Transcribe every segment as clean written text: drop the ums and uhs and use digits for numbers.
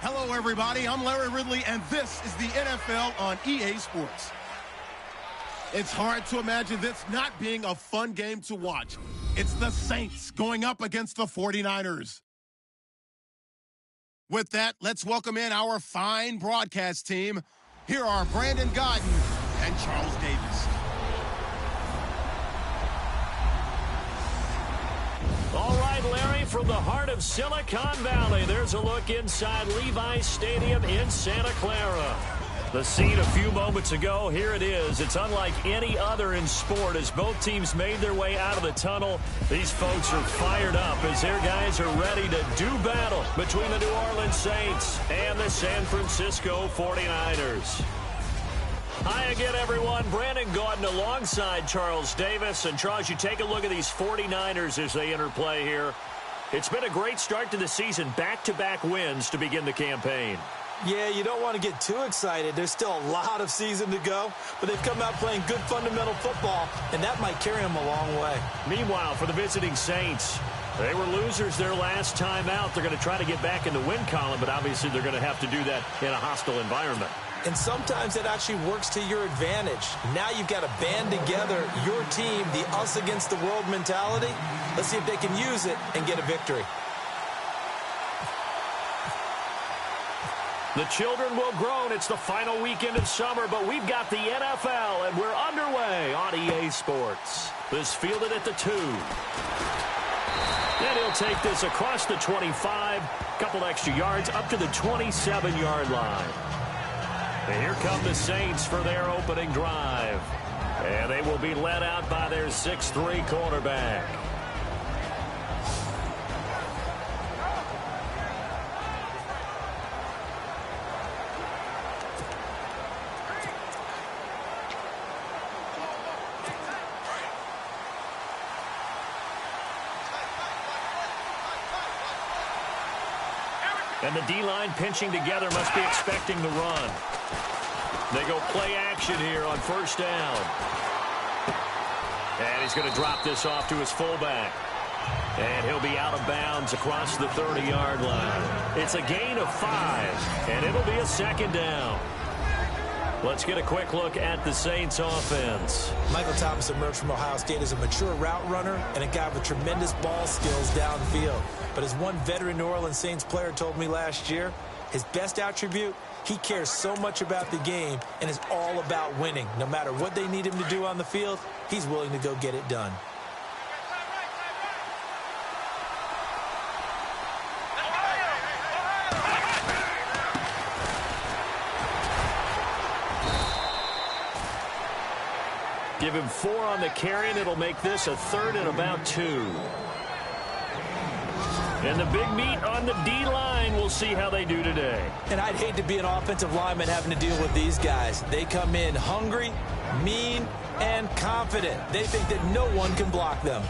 Hello, everybody. I'm Larry Ridley, and this is the NFL on EA Sports. It's hard to imagine this not being a fun game to watch. It's the Saints going up against the 49ers. With that, let's welcome in our fine broadcast team. Here are Brandon Godden and Charles Davis. All right, Larry, from the heart of Silicon Valley, there's a look inside Levi's Stadium in Santa Clara. The scene a few moments ago, here it is. It's unlike any other in sport as both teams made their way out of the tunnel. These folks are fired up as their guys are ready to do battle between the New Orleans Saints and the San Francisco 49ers. Hi again, everyone. Brandon Gaudin alongside Charles Davis. And, Charles, you take a look at these 49ers as they interplay here. It's been a great start to the season, back-to-back wins to begin the campaign. Yeah, you don't want to get too excited. There's still a lot of season to go, but they've come out playing good fundamental football, and that might carry them a long way. Meanwhile, for the visiting Saints, they were losers their last time out. They're going to try to get back in the win column, but obviously they're going to have to do that in a hostile environment. And sometimes it actually works to your advantage. Now you've got to band together your team, the us against the world mentality. Let's see if they can use it and get a victory. The children will groan. It's the final weekend of summer, but we've got the NFL, and we're underway on EA Sports. This fielded at the 2. And he'll take this across the 25, couple extra yards up to the 27-yard line. And here come the Saints for their opening drive. And they will be led out by their 6'3" quarterback. And the D-line pinching together must be expecting the run. They go play action here on first down. And he's going to drop this off to his fullback. And he'll be out of bounds across the 30-yard line. It's a gain of 5, and it'll be a second down. Let's get a quick look at the Saints offense. Michael Thomas emerged from Ohio State as a mature route runner and a guy with tremendous ball skills downfield. But as one veteran New Orleans Saints player told me last year, his best attribute, he cares so much about the game and is all about winning. No matter what they need him to do on the field, he's willing to go get it done. Give him 4 on the carry, and it'll make this a 3rd and about 2. And the big meat on the D-line. We'll see how they do today. And I'd hate to be an offensive lineman having to deal with these guys. They come in hungry, mean, and confident. They think that no one can block them.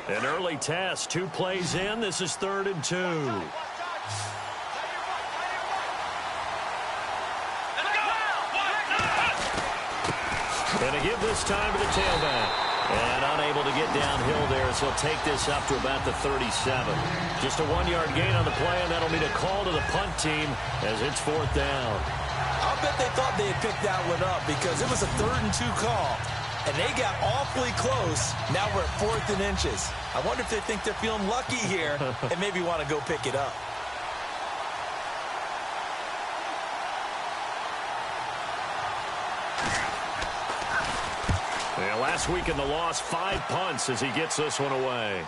An early test, 2 plays in. This is 3rd and 2. And a give this time to the tailback. And unable to get downhill there, so he'll take this up to about the 37. Just a 1-yard gain on the play, and that'll mean a call to the punt team as it's 4th down. I'll bet they thought they had picked that one up because it was a 3rd and 2 call. And they got awfully close. Now we're at 4th and inches. I wonder if they think they're feeling lucky here and maybe want to go pick it up. Yeah, last week in the loss, 5 punts as he gets this one away.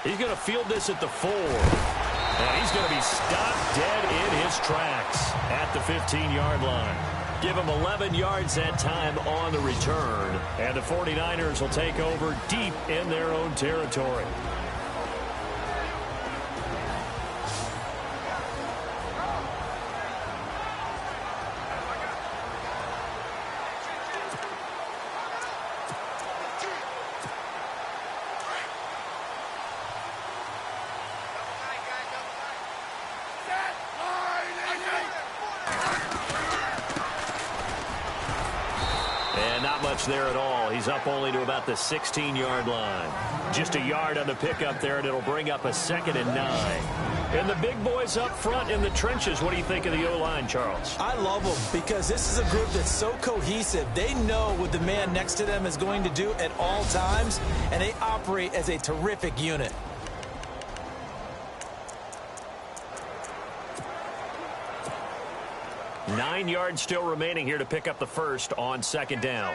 He's going to field this at the 4. And he's going to be stopped dead in his tracks at the 15-yard line. Give him 11 yards that time on the return. And the 49ers will take over deep in their own territory. And not much there at all. He's up only to about the 16-yard line. Just a yard on the pickup there, and it'll bring up a 2nd and 9. And the big boys up front in the trenches. What do you think of the O-line, Charles? I love them because this is a group that's so cohesive. They know what the man next to them is going to do at all times, and they operate as a terrific unit. Nine yards still remaining here to pick up the first on 2nd down.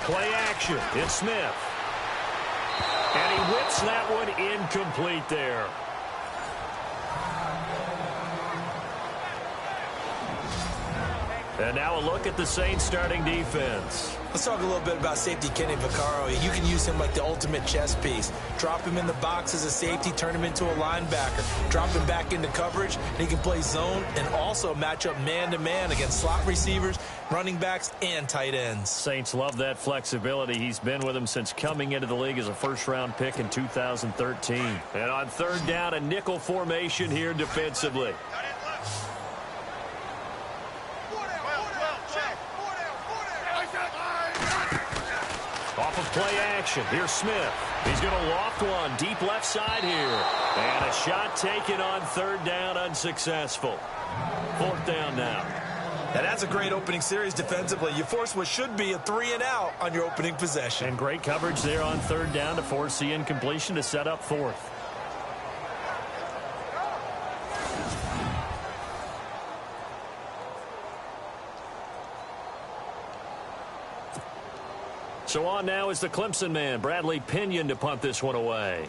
Play action. It's Smith. And he whips that one incomplete there. And now a look at the Saints starting defense. Let's talk a little bit about safety Kenny Vaccaro. You can use him like the ultimate chess piece. Drop him in the box as a safety, turn him into a linebacker. Drop him back into coverage, and he can play zone and also match up man-to-man against slot receivers, running backs, and tight ends. Saints love that flexibility. He's been with them since coming into the league as a first-round pick in 2013. And on 3rd down, a nickel formation here defensively. Off of play action, here's Smith. He's going to loft one deep left side here. And a shot taken on 3rd down, unsuccessful. 4th down now. And that's a great opening series defensively. You force what should be a 3-and-out on your opening possession. And great coverage there on 3rd down to force the incompletion to set up 4th. So on now is the Clemson man, Bradley Pinion, to punt this one away.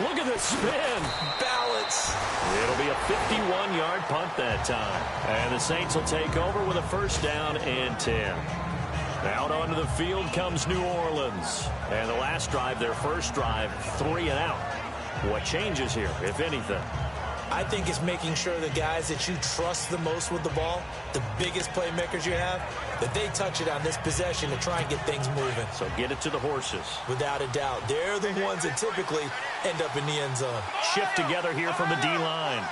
Look at the spin. Balance. It'll be a 51-yard punt that time. And the Saints will take over with a 1st down and 10. Out onto the field comes New Orleans. And the last drive, their first drive, 3-and-out. What changes here, if anything? I think it's making sure the guys that you trust the most with the ball, the biggest playmakers you have, that they touch it on this possession to try and get things moving. So get it to the horses. Without a doubt. They're the ones that typically end up in the end zone. Shift together here from the D-line.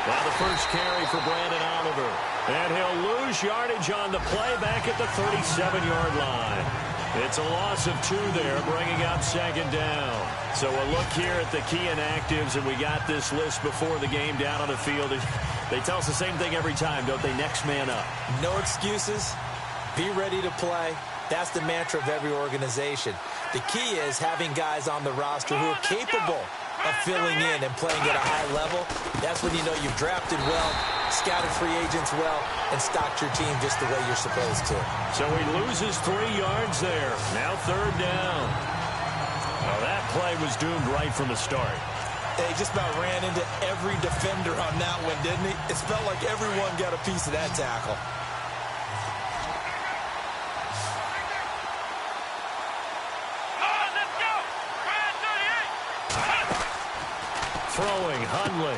Now the first carry for Brandon Oliver. And he'll lose yardage on the play back at the 37-yard line. It's a loss of 2 there, bringing up 2nd down. So a look here at the key inactives, and we got this list before the game down on the field. They tell us the same thing every time, don't they? Next man up. No excuses. Be ready to play. That's the mantra of every organization. The key is having guys on the roster who are capable of filling in and playing at a high level. That's when you know you've drafted well, scouted free agents well, and stocked your team just the way you're supposed to. So he loses 3 yards there. Now 3rd down. Well, that play was doomed right from the start. They just about ran into every defender on that one, didn't he? It felt like everyone got a piece of that tackle. Throwing, Hundley.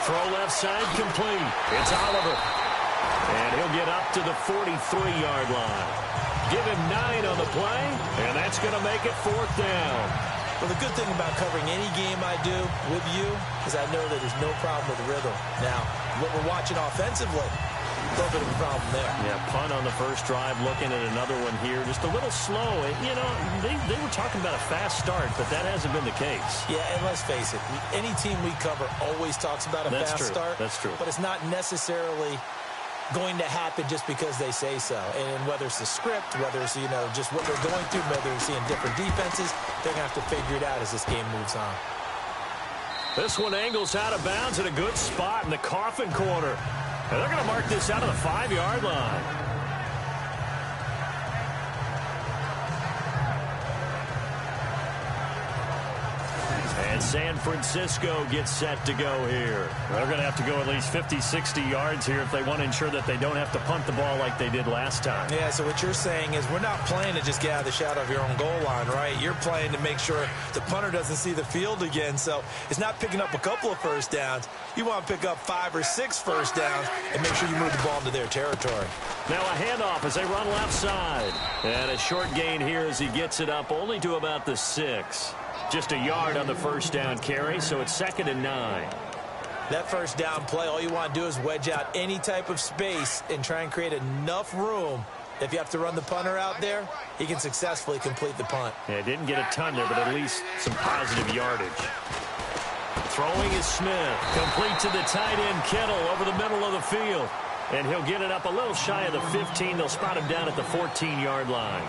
Throw left side, complete. It's Oliver. And he'll get up to the 43-yard line. Give him 9 on the play, and that's going to make it 4th down. Well, the good thing about covering any game I do with you is I know that there's no problem with rhythm. Now, what we're watching offensively, a little bit of a problem there. Yeah, punt on the first drive, looking at another one here. Just a little slow. You know, they were talking about a fast start, but that hasn't been the case. Yeah, and let's face it, any team we cover always talks about a fast start. That's true. But it's not necessarily going to happen just because they say so. And whether it's the script, whether it's, you know, just what they're going through, whether they're seeing different defenses, they're going to have to figure it out as this game moves on. This one angles out of bounds at a good spot in the coffin corner. And they're going to mark this out of the 5-yard line. And San Francisco gets set to go here. They're going to have to go at least 50, 60 yards here if they want to ensure that they don't have to punt the ball like they did last time. Yeah, so what you're saying is we're not playing to just get out of the shadow of your own goal line, right? You're playing to make sure the punter doesn't see the field again. So it's not picking up a couple of first downs. You want to pick up 5 or 6 first downs and make sure you move the ball into their territory. Now a handoff as they run left side. And a short gain here as he gets it up only to about the 6. Just a yard on the first down carry, so it's 2nd and 9. That first down play, all you want to do is wedge out any type of space and try and create enough room. If you have to run the punter out there, he can successfully complete the punt. Yeah, didn't get a ton there, but at least some positive yardage. Throwing is Smith. Complete to the tight end, Kittle, over the middle of the field. And he'll get it up a little shy of the 15. They'll spot him down at the 14-yard line.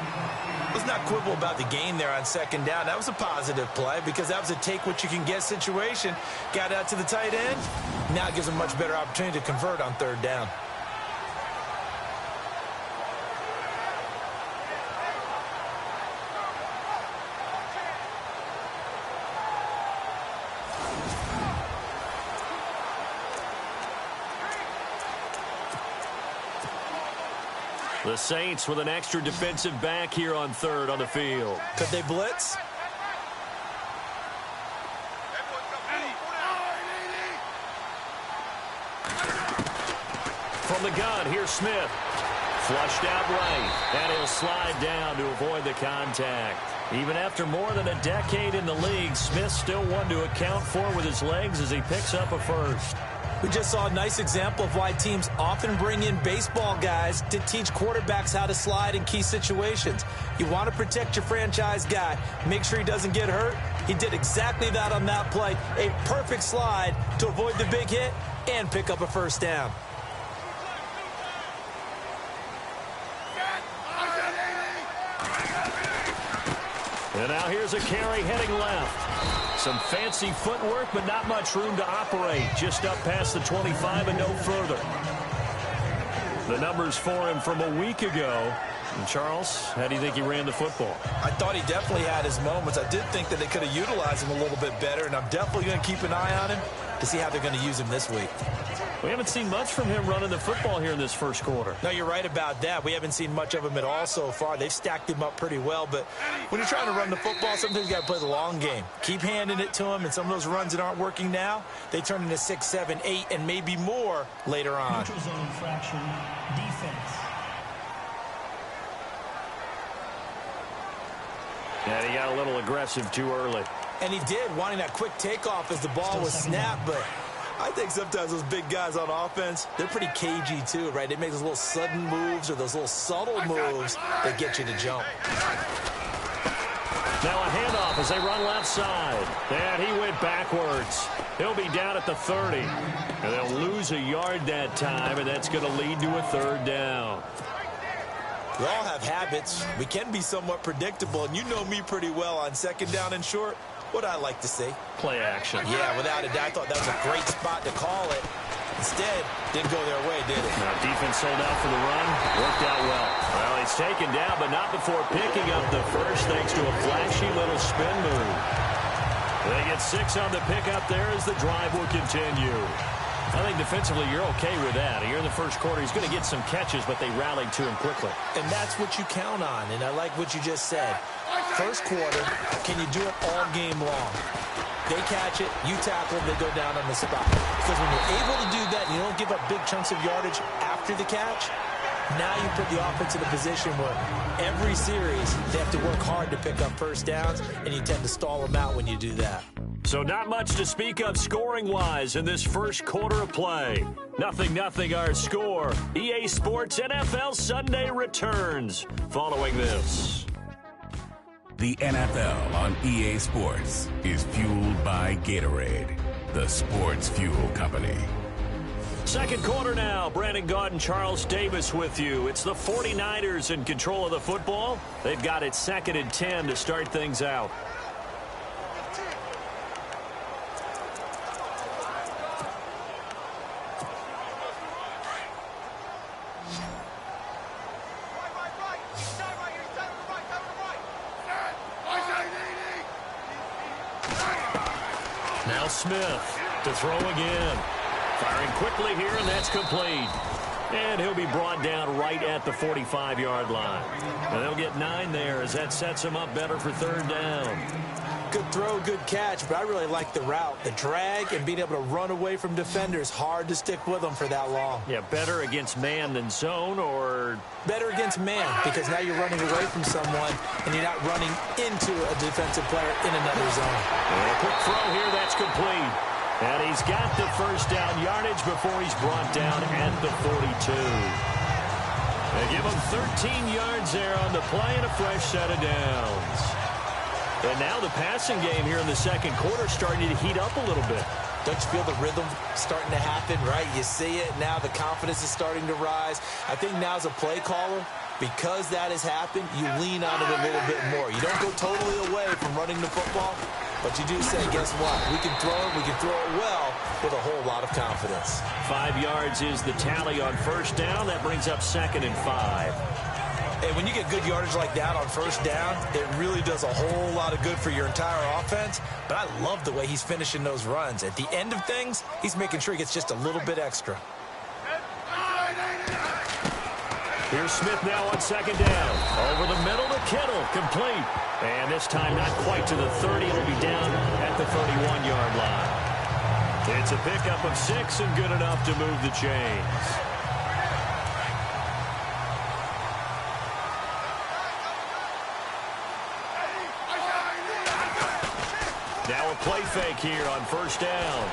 Let's not quibble about the gain there on 2nd down. That was a positive play because that was a take-what-you-can-get situation. Got out to the tight end. Now it gives him a much better opportunity to convert on 3rd down. The Saints with an extra defensive back here on 3rd on the field. Could they blitz? From the gun, here's Smith. Flushed out right, and he'll slide down to avoid the contact. Even after more than a decade in the league, Smith still one to account for with his legs as he picks up a first. We just saw a nice example of why teams often bring in baseball guys to teach quarterbacks how to slide in key situations. You want to protect your franchise guy. Make sure he doesn't get hurt. He did exactly that on that play. A perfect slide to avoid the big hit and pick up a first down. And now here's a carry heading left. Some fancy footwork, but not much room to operate. Just up past the 25 and no further. The numbers for him from a week ago. And Charles, how do you think he ran the football? I thought he definitely had his moments. I did think that they could have utilized him a little bit better, and I'm definitely going to keep an eye on him to see how they're going to use him this week. We haven't seen much from him running the football here in this first quarter. No, you're right about that. We haven't seen much of him at all so far. They've stacked him up pretty well, but when you're trying to run the football, sometimes you got to play the long game. Keep handing it to him, and some of those runs that aren't working now, they turn into 6, 7, 8, and maybe more later on. Neutral zone infraction, defense. And he got a little aggressive too early. And he did, wanting that quick takeoff as the ball was snapped, but I think sometimes those big guys on offense, they're pretty cagey too, right? They make those little sudden moves or those little subtle moves that get you to jump. Now a handoff as they run left side. And he went backwards. He'll be down at the 30. And they'll lose a yard that time, and that's going to lead to a 3rd down. We all have habits. We can be somewhat predictable, and you know me pretty well on 2nd down and short. What I like to see. Play action. Yeah, without a doubt. I thought that was a great spot to call it. Instead, didn't go their way, did it? Now defense sold out for the run. Worked out well. Well, he's taken down, but not before picking up the first thanks to a flashy little spin move. They get 6 on the pickup there as the drive will continue. I think defensively you're okay with that. Here in the first quarter, he's going to get some catches, but they rallied to him quickly. And that's what you count on, and I like what you just said. First quarter, can you do it all game long? They catch it, you tackle, they go down on the spot. Because when you're able to do that and you don't give up big chunks of yardage after the catch, now you put the offense in a position where every series they have to work hard to pick up first downs, and you tend to stall them out when you do that. So not much to speak of scoring-wise in this first quarter of play. 0-0 our score. EA Sports NFL Sunday returns following this. The NFL on EA Sports is fueled by Gatorade, the sports fuel company. Second quarter now. Brandon Gaud and Charles Davis with you. It's the 49ers in control of the football. They've got it 2nd and 10 to start things out. Now Smith to throw again. Firing quickly here, and that's complete. And he'll be brought down right at the 45-yard line. And they'll get 9 there as that sets him up better for third down. Good throw, good catch, but I really like the route. The drag and being able to run away from defenders. Hard to stick with them for that long. Yeah, better against man than zone, or? Better against man, because now you're running away from someone and you're not running into a defensive player in another zone. And a quick throw here, that's complete. And he's got the first down yardage before he's brought down at the 42. They give him 13 yards there on the play and a fresh set of downs. And now the passing game here in the second quarter starting to heat up a little bit. Don't you feel the rhythm starting to happen, right? You see it. Now the confidence is starting to rise. I think now as a play caller, because that has happened, you lean on it a little bit more. You don't go totally away from running the football, but you do say, guess what? We can throw it. We can throw it well with a whole lot of confidence. 5 yards is the tally on first down. That brings up 2nd and 5. And when you get good yardage like that on first down, it really does a whole lot of good for your entire offense. But I love the way he's finishing those runs. At the end of things, he's making sure he gets just a little bit extra. Here's Smith now on 2nd down. Over the middle to Kittle. Complete. And this time not quite to the 30. It'll be down at the 31-yard line. It's a pickup of 6 and good enough to move the chains. Now a play fake here on first down.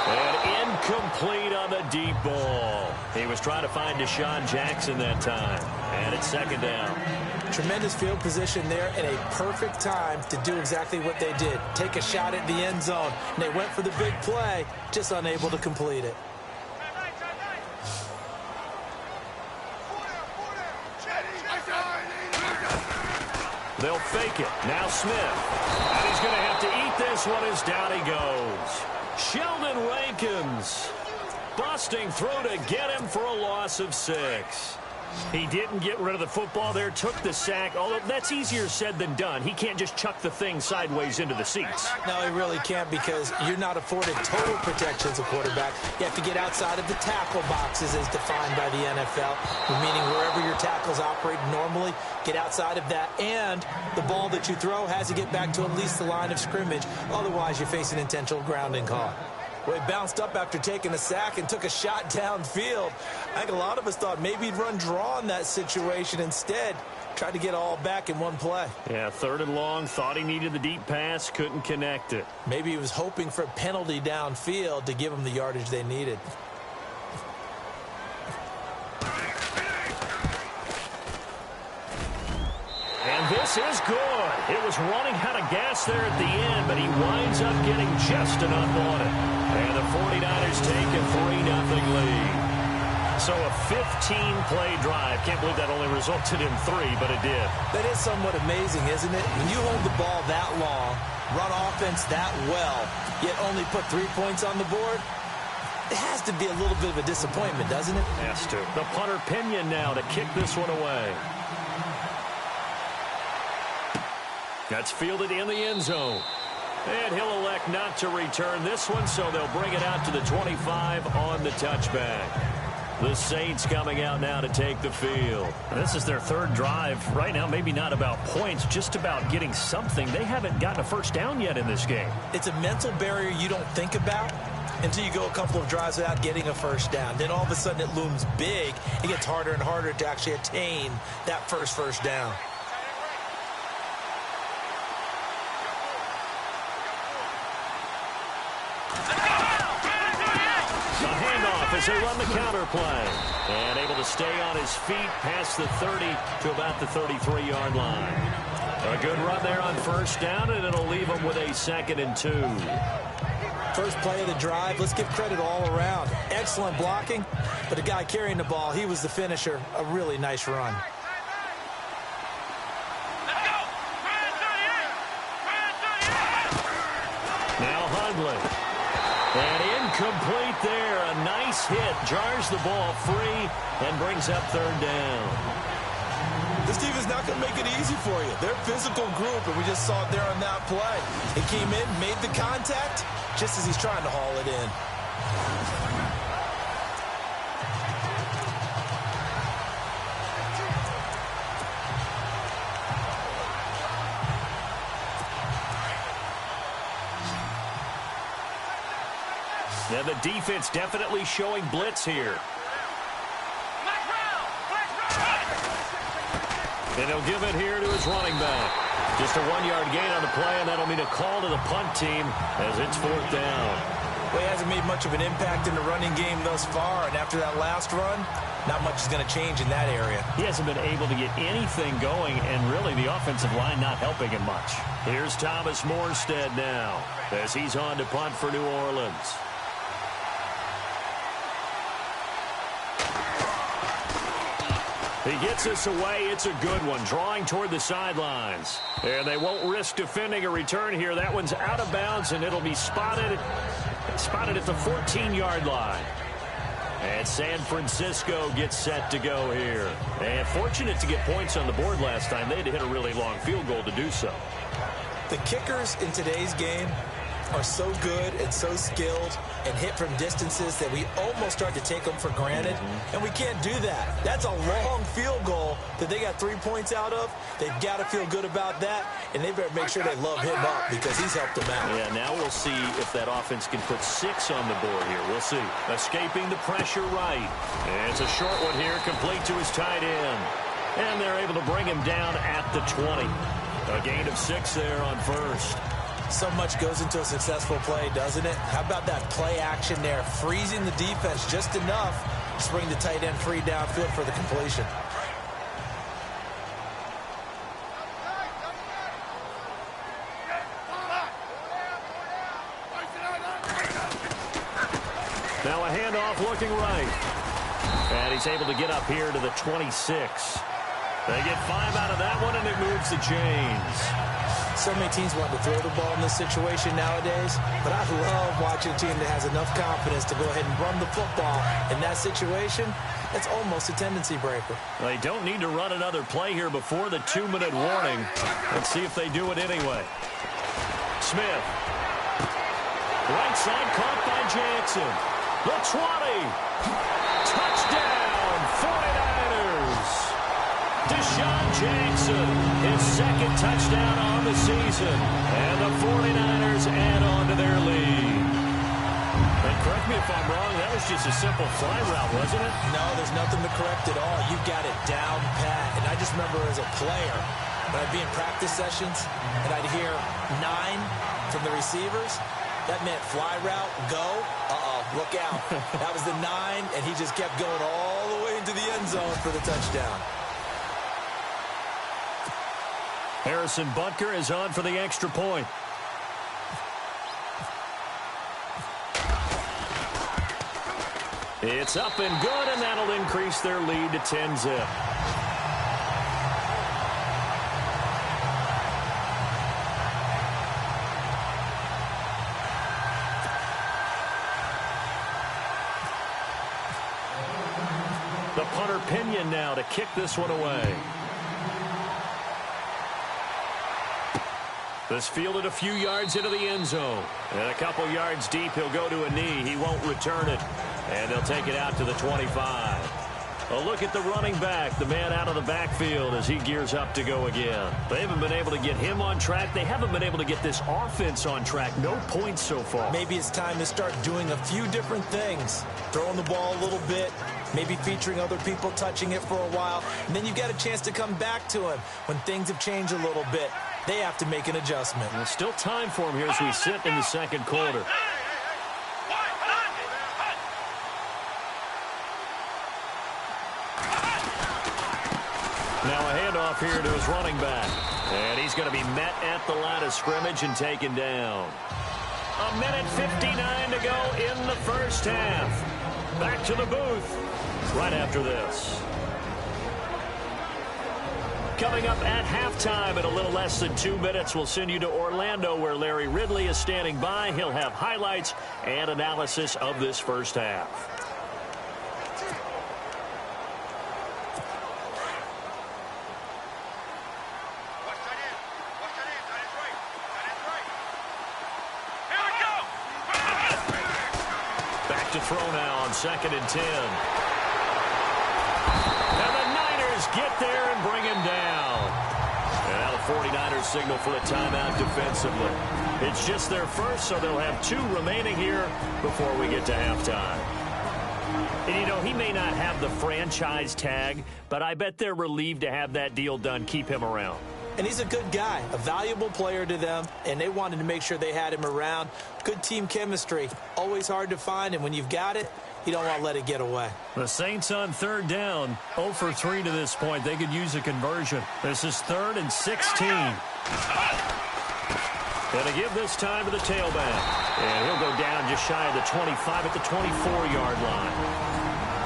And incomplete on the deep ball. He was trying to find Deshaun Jackson that time. And it's 2nd down. Tremendous field position there and a perfect time to do exactly what they did. Take a shot at the end zone. And they went for the big play, just unable to complete it. They'll fake it. Now Smith. And he's going to have to eat this one as down he goes. Sheldon Rankins busting through to get him for a loss of 6. He didn't get rid of the football there, took the sack, although that's easier said than done. He can't just chuck the thing sideways into the seats. No, he really can't, because you're not afforded total protection as a quarterback. You have to get outside of the tackle boxes as defined by the NFL, meaning wherever your tackles operate normally, get outside of that, and the ball that you throw has to get back to at least the line of scrimmage. Otherwise, you face an intentional grounding call. Well, he bounced up after taking a sack and took a shot downfield. I think a lot of us thought maybe he'd run draw in that situation. Instead, tried to get all back in one play. Yeah, 3rd and long, thought he needed the deep pass, couldn't connect it. Maybe he was hoping for a penalty downfield to give him the yardage they needed. And this is good. It was running out of gas there at the end, but he winds up getting just enough on it. And the 49ers take a 3-0 lead. So a 15-play drive. Can't believe that only resulted in 3, but it did. That is somewhat amazing, isn't it? When you hold the ball that long, run offense that well, yet only put 3 points on the board, it has to be a little bit of a disappointment, doesn't it? Has to. The punter Pinion now to kick this one away. That's fielded in the end zone. And he'll elect not to return this one, so they'll bring it out to the 25 on the touchback. The Saints coming out now to take the field. This is their 3rd drive. Right now, maybe not about points, just about getting something. They haven't gotten a first down yet in this game. It's a mental barrier you don't think about until you go a couple of drives without getting a first down. Then all of a sudden it looms big. It gets harder and harder to actually attain that first down. As they run the counter play. And able to stay on his feet past the 30 to about the 33-yard line. A good run there on first down, and it'll leave him with a 2nd and 2. First play of the drive. Let's give credit all around. Excellent blocking, but the guy carrying the ball, he was the finisher. A really nice run. Now Hundley. And incomplete there. A nice hit. Jars the ball free and brings up 3rd down. This team is not going to make it easy for you. They're a physical group, and we just saw it there on that play. He came in, made the contact, just as he's trying to haul it in. Yeah, the defense definitely showing blitz here. And he'll give it here to his running back. Just a 1-yard gain on the play, and that'll mean a call to the punt team as it's 4th down. Well, he hasn't made much of an impact in the running game thus far, and after that last run, not much is going to change in that area. He hasn't been able to get anything going, and really the offensive line not helping him much. Here's Thomas Morstead now as he's on to punt for New Orleans. He gets us away. It's a good one, drawing toward the sidelines. And they won't risk defending a return here. That one's out of bounds, and it'll be spotted at the 14-yard line. And San Francisco gets set to go here. And fortunate to get points on the board last time. They had to hit a really long field goal to do so. The kickers in today's game are so good and so skilled and hit from distances that we almost start to take them for granted, and we can't do that. That's a long field goal that they got 3 points out of. They've got to feel good about that, and they better make sure they love him up because he's helped them out. Yeah, now we'll see if that offense can put 6 on the board here. We'll see. Escaping the pressure right. And it's a short one here, complete to his tight end. And they're able to bring him down at the 20. A gain of 6 there on first. So much goes into a successful play, doesn't it? How about that play action there, freezing the defense just enough to bring the tight end free downfield for the completion. Now a handoff looking right. And he's able to get up here to the 26. They get 5 out of that one, and it moves the chains. So many teams want to throw the ball in this situation nowadays, but I love watching a team that has enough confidence to go ahead and run the football. In that situation, it's almost a tendency breaker. They don't need to run another play here before the 2-minute warning. Let's see if they do it anyway. Smith. Right side caught by Jackson. The 20. Touchdown, 49ers. Deshaun Jackson, his second touchdown on the season. And the 49ers add on to their lead. And correct me if I'm wrong, that was just a simple fly route, wasn't it? No, there's nothing to correct at all. You've got it down pat. And I just remember as a player, when I'd be in practice sessions and I'd hear 9 from the receivers, that meant fly route, go, look out. That was the 9, and he just kept going all the way into the end zone for the touchdown. Harrison Butker is on for the extra point. It's up and good, and that'll increase their lead to 10-zip. The punter Pinion now to kick this one away. This fielded a few yards into the end zone. And a couple yards deep, he'll go to a knee. He won't return it. And they'll take it out to the 25. A look at the running back, the man out of the backfield as he gears up to go again. They haven't been able to get him on track. They haven't been able to get this offense on track. No points so far. Maybe it's time to start doing a few different things. Throwing the ball a little bit, maybe featuring other people touching it for a while. And then you've got a chance to come back to him when things have changed a little bit. They have to make an adjustment. There's still time for him here as we sit in the second quarter. Now a handoff here to his running back. And he's going to be met at the line of scrimmage and taken down. 1:59 to go in the first half. Back to the booth right after this. Coming up at halftime in a little less than 2 minutes, we'll send you to Orlando where Larry Ridley is standing by. He'll have highlights and analysis of this first half. to throw now on 2nd and 10. And the Niners get there and bring him down. And now the 49ers signal for a timeout defensively. It's just their first, so they'll have 2 remaining here before we get to halftime. And, you know, he may not have the franchise tag, but I bet they're relieved to have that deal done, keep him around. And he's a good guy, a valuable player to them, and they wanted to make sure they had him around. Good team chemistry, always hard to find, and when you've got it, you don't want to let it get away. The Saints on 3rd down, 0 for 3 to this point. They could use a conversion. This is 3rd and 16. Going to give this time to the tailback. And he'll go down just shy of the 25 at the 24-yard line.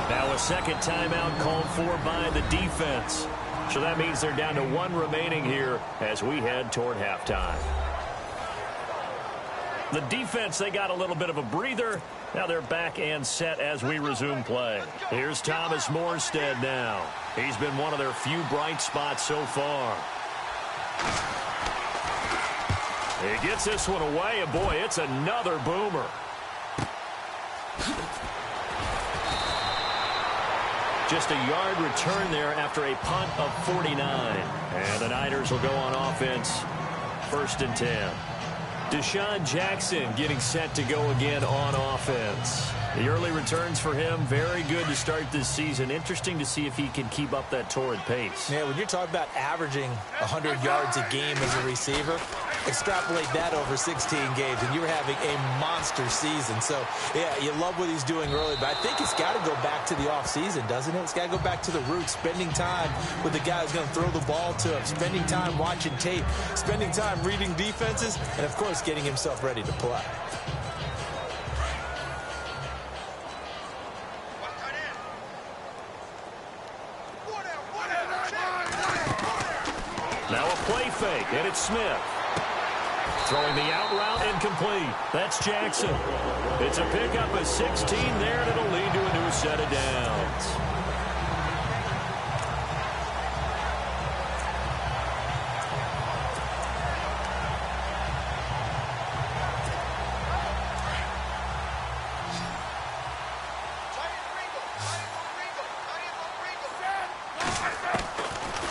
Now a second timeout called for by the defense. So that means they're down to 1 remaining here as we head toward halftime. The defense, they got a little bit of a breather. Now they're back and set as we resume play. Here's Thomas Morstead now. He's been one of their few bright spots so far. He gets this one away, and boy, it's another boomer. Just a yard return there after a punt of 49. And the Niners will go on offense, 1st and 10. Deshaun Jackson getting set to go again on offense. The early returns for him, very good to start this season. Interesting to see if he can keep up that torrid pace. Yeah, when you're talking about averaging 100 yards a game as a receiver, extrapolate that over 16 games, and you're having a monster season. So, yeah, you love what he's doing early, but I think it's got to go back to the offseason, doesn't it? It's got to go back to the roots, spending time with the guy who's going to throw the ball to him, spending time watching tape, spending time reading defenses, and, of course, getting himself ready to play. Now a play fake, and it's Smith. Throwing the out route incomplete. That's Jackson. It's a pickup of 16 there, and it'll lead to a new set of downs.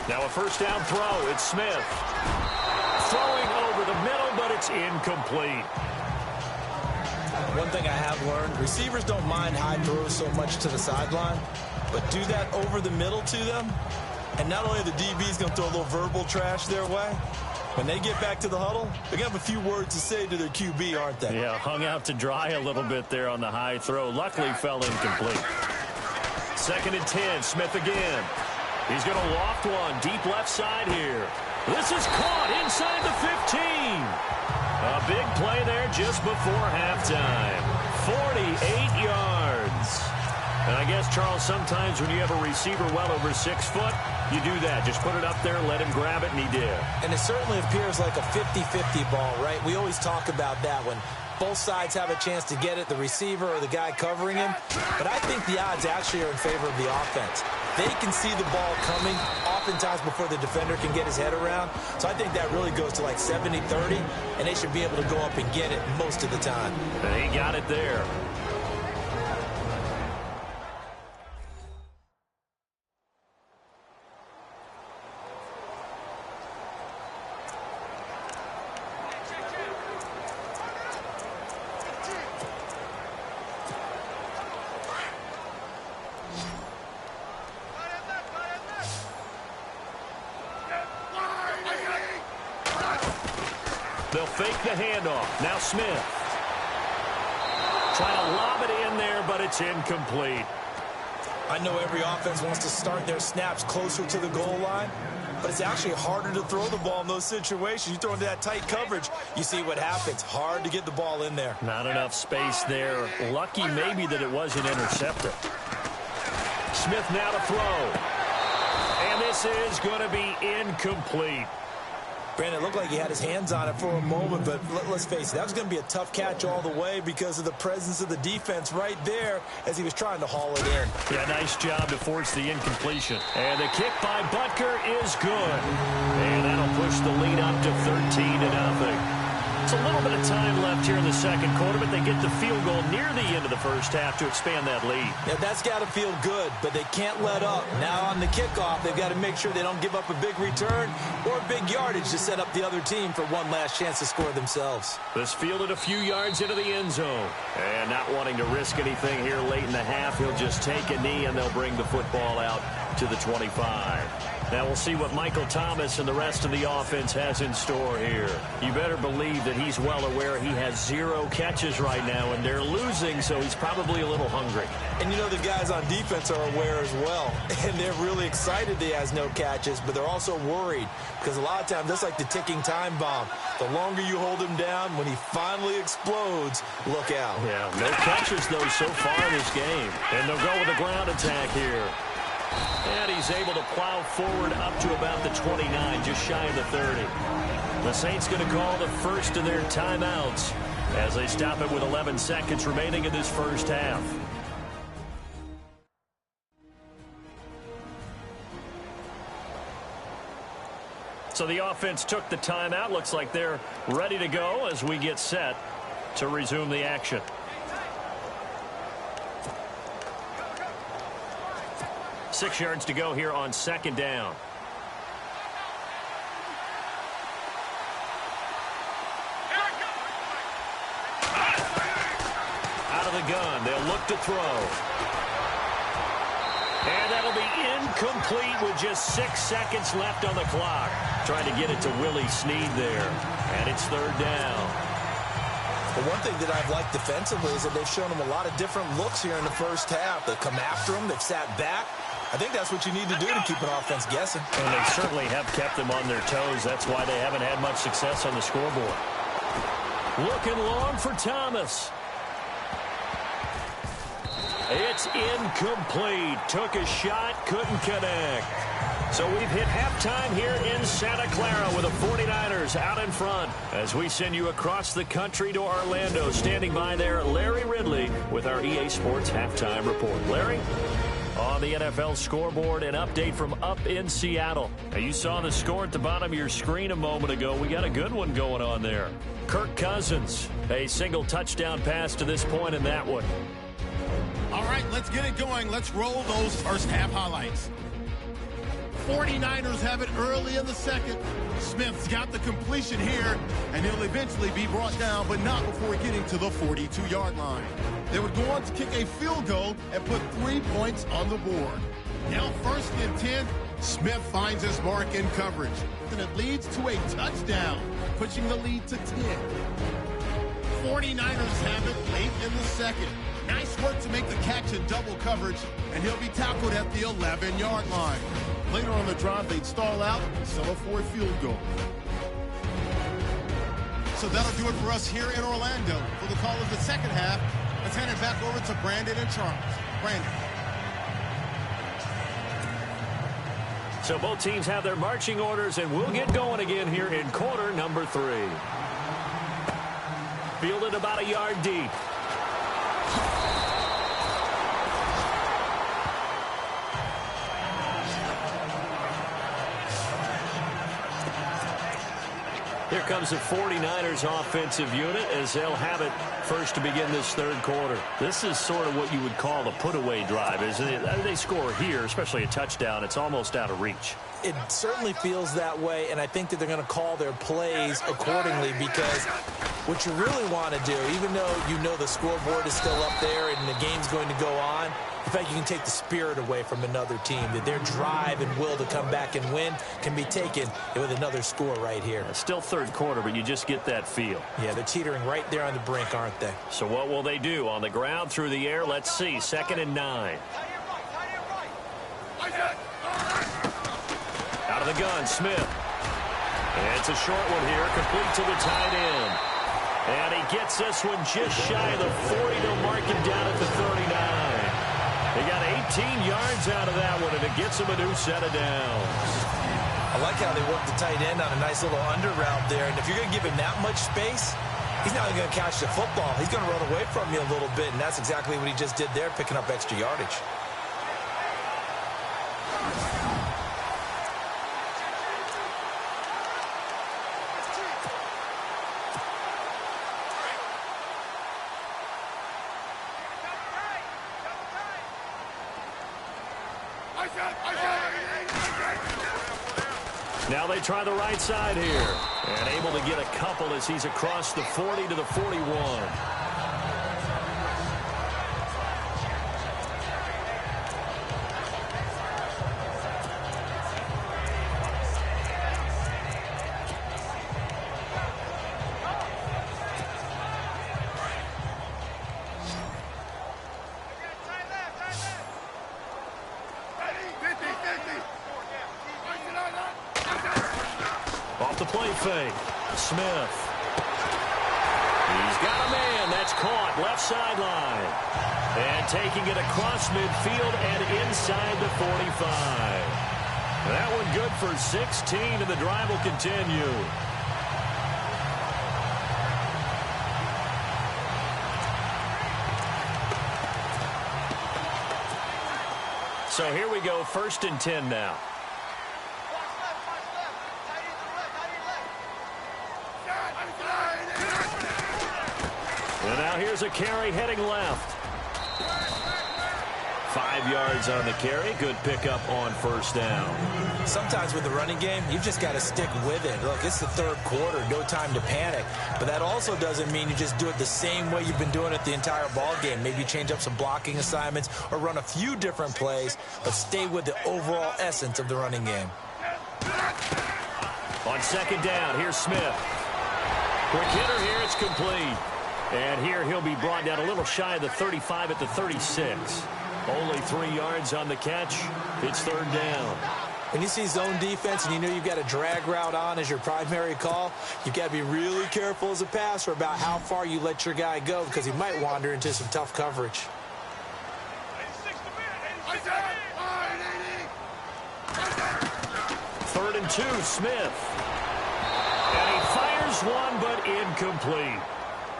Now a first down throw. It's Smith. Throwing over the middle, but it's incomplete. One thing I have learned, receivers don't mind high throws so much to the sideline, but do that over the middle to them, and not only are the DBs going to throw a little verbal trash their way, when they get back to the huddle, they're going to have a few words to say to their QB, aren't they? Yeah, hung out to dry a little bit there on the high throw. Luckily fell incomplete. 2nd and 10, Smith again. He's going to loft one deep left side here. This is caught inside the 15. A big play there just before halftime. 48 yards. And I guess, Charles, sometimes when you have a receiver well over 6 foot, you do that. Just put it up there, let him grab it, and he did. And it certainly appears like a 50-50 ball, right? We always talk about that when both sides have a chance to get it, the receiver or the guy covering him. But I think the odds actually are in favor of the offense. They can see the ball coming oftentimes before the defender can get his head around. So I think that really goes to like 70-30, and they should be able to go up and get it most of the time. And he got it there. They'll fake the handoff. Now Smith. Trying to lob it in there, but it's incomplete. I know every offense wants to start their snaps closer to the goal line, but it's actually harder to throw the ball in those situations. You throw into that tight coverage, you see what happens. Hard to get the ball in there. Not enough space there. Lucky maybe that it wasn't intercepted. Smith now to throw. And this is going to be incomplete. Brandon, it looked like he had his hands on it for a moment, but let's face it, that was going to be a tough catch all the way because of the presence of the defense right there as he was trying to haul it in. Yeah, nice job to force the incompletion. And the kick by Butker is good. And that'll push the lead up to 13-0. It's a little bit of time left here in the second quarter, but they get the field goal near the end of the first half to expand that lead. Yeah, that's got to feel good, but they can't let up. Now on the kickoff, they've got to make sure they don't give up a big return or big yardage to set up the other team for one last chance to score themselves. This fielded a few yards into the end zone. And not wanting to risk anything here late in the half, he'll just take a knee, and they'll bring the football out to the 25. Now we'll see what Michael Thomas and the rest of the offense has in store here. You better believe that he's well aware he has 0 catches right now, and they're losing, so he's probably a little hungry. And you know the guys on defense are aware as well. And they're really excited he has no catches, but they're also worried because a lot of times that's like the ticking time bomb. The longer you hold him down, when he finally explodes, look out. Yeah, no catches, though, so far in this game. And they'll go with a ground attack here. And he's able to plow forward up to about the 29, just shy of the 30. The Saints going to call the first of their timeouts as they stop it with 11 seconds remaining in this first half. So the offense took the timeout. Looks like they're ready to go as we get set to resume the action. Six yards to go here on second down. Out of the gun, they'll look to throw. And that'll be incomplete with just 6 seconds left on the clock. Trying to get it to Willie Snead there. And it's third down. But one thing that I've liked defensively is that they've shown them a lot of different looks here in the first half. They've come after them. They've sat back. I think that's what you need to do to keep an offense guessing. And they certainly have kept them on their toes. That's why they haven't had much success on the scoreboard. Looking long for Thomas. It's incomplete. Took a shot, couldn't connect. So we've hit halftime here in Santa Clara with the 49ers out in front. As we send you across the country to Orlando, standing by there, Larry Ridley with our EA Sports Halftime Report. Larry? On the NFL scoreboard, an update from up in Seattle. Now, you saw the score at the bottom of your screen a moment ago. We got a good one going on there. Kirk Cousins, a single touchdown pass to this point in that one. All right, let's get it going. Let's roll those first half highlights. 49ers have it early in the second. Smith's got the completion here, and he'll eventually be brought down, but not before getting to the 42-yard line. They would go on to kick a field goal and put 3 points on the board. Now first and 10, Smith finds his mark in coverage, and it leads to a touchdown, pushing the lead to 10. 49ers have it late in the second. Nice work to make the catch in double coverage, and he'll be tackled at the 11-yard line. Later on the drive, they'd stall out and settle for a field goal. So that'll do it for us here in Orlando. For the call of the second half, let's hand it back over to Brandon and Charles. Brandon. So both teams have their marching orders, and we'll get going again here in quarter number 3. Fielded about a yard deep. Here comes the 49ers offensive unit as they'll have it first to begin this third quarter. This is sort of what you would call the put-away drive, isn't it? They score here, especially a touchdown. It's almost out of reach. It certainly feels that way, and I think that they're going to call their plays accordingly because what you really want to do, even though you know the scoreboard is still up there and the game's going to go on, the fact you can take the spirit away from another team, that their drive and will to come back and win can be taken with another score right here. It's still third quarter, but you just get that feel. Yeah, they're teetering right there on the brink, aren't they? So what will they do? On the ground, through the air? Let's see. 2nd and 9. Out of the gun, Smith. And it's a short one here, complete to the tight end. And he gets this one just shy of the 40. They'll mark him down at the 39. They got 18 yards out of that one, and it gets him a new set of downs. I like how they work the tight end on a nice little under route there. And if you're going to give him that much space, he's not going to catch the football. He's going to run away from you a little bit, and that's exactly what he just did there, picking up extra yardage. Now they try the right side here. And able to get a couple as he's across the 40 to the 41. Off the play fake. Smith. He's got a man. That's caught. Left sideline. And taking it across midfield and inside the 45. That one good for 16, and the drive will continue. So here we go, 1st and 10 now. And now here's a carry heading left. 5 yards on the carry. Good pickup on 1st down. Sometimes with the running game, you've just got to stick with it. Look, it's the 3rd quarter. No time to panic. But that also doesn't mean you just do it the same way you've been doing it the entire ball game. Maybe change up some blocking assignments or run a few different plays, but stay with the overall essence of the running game. On 2nd down, here's Smith. Quick hitter here. It's complete. And here he'll be brought down a little shy of the 35 at the 36. Only 3 yards on the catch. It's 3rd down. When you see zone defense and you know you've got a drag route on as your primary call, you've got to be really careful as a passer about how far you let your guy go because he might wander into some tough coverage. 3rd and 2, Smith. And he fires one, but incomplete.